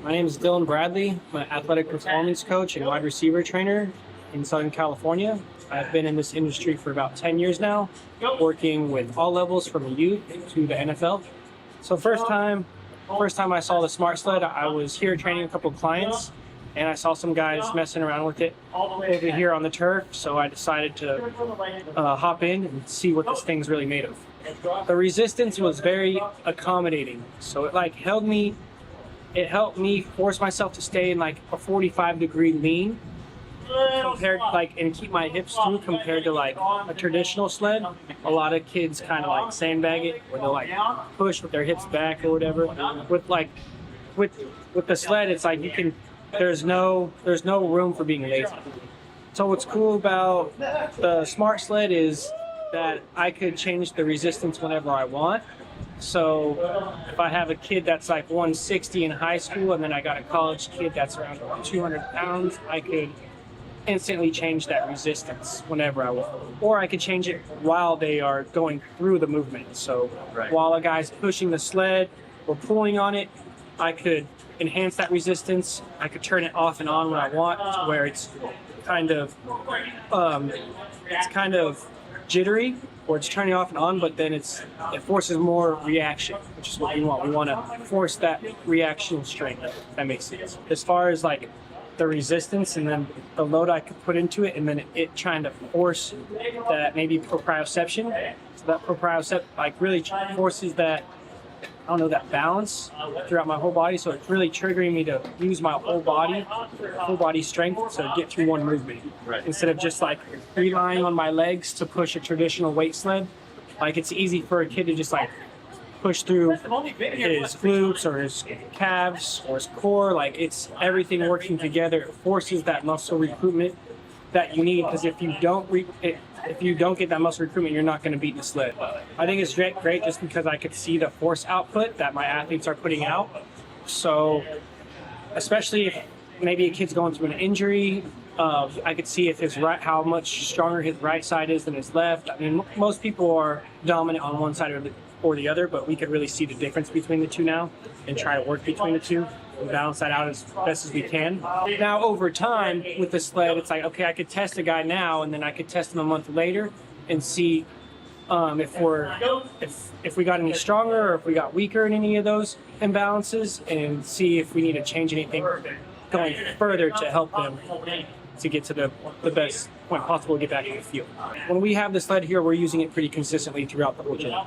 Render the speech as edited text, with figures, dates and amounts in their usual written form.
My name is Dylan Bradley. I'm an athletic performance coach and wide receiver trainer in Southern California. I've been in this industry for about 10 years now, working with all levels from youth to the NFL. So first time I saw the Smart Sled, I was here training a couple of clients, and I saw some guys messing around with it over here on the turf, so I decided to hop in and see what this thing's really made of. The resistance was very accommodating, so it helped me force myself to stay in like a 45-degree lean compared and keep my hips through compared to like a traditional sled. A lot of kids kind of like sandbag it, where they'll like push with their hips back or whatever. With the sled, it's like there's no room for being lazy. So what's cool about the Smart Sled is that I could change the resistance whenever I want. So if I have a kid that's like 160 in high school, and then I got a college kid that's around 200 pounds, I could instantly change that resistance whenever I want. Or I could change it while they are going through the movement. So while a guy's pushing the sled or pulling on it, I could enhance that resistance. I could turn it off and on when I want, to where it's kind of jittery, or it's turning off and on, but then it forces more reaction, which is what we want. We want to force that reaction strength, if that makes sense. As far as like the resistance and then the load I could put into it, and then it trying to force that maybe proprioception. So that proprioception really forces that, that balance throughout my whole body. So it's really triggering me to use my whole body strength to get through one movement. Instead of just like relying on my legs to push a traditional weight sled. Like it's easy for a kid to just like push through his glutes or his calves or his core. Like it's everything working together. It forces that muscle recruitment that you need, because if you don't get that muscle recruitment, you're not going to beat the sled. I think it's great just because I could see the force output that my athletes are putting out. So especially if maybe a kid's going through an injury, I could see how much stronger his right side is than his left. I mean, most people are dominant on one side or the other, but we could really see the difference between the two now and try to work between the two and balance that out as best as we can. Now, over time with the sled, it's like, okay, I could test a guy now, and then I could test him a month later and see if we got any stronger or if we got weaker in any of those imbalances, and see if we need to change anything going further to help them to get to the best point possible to get back in the field. When we have the sled here, we're using it pretty consistently throughout the whole journey.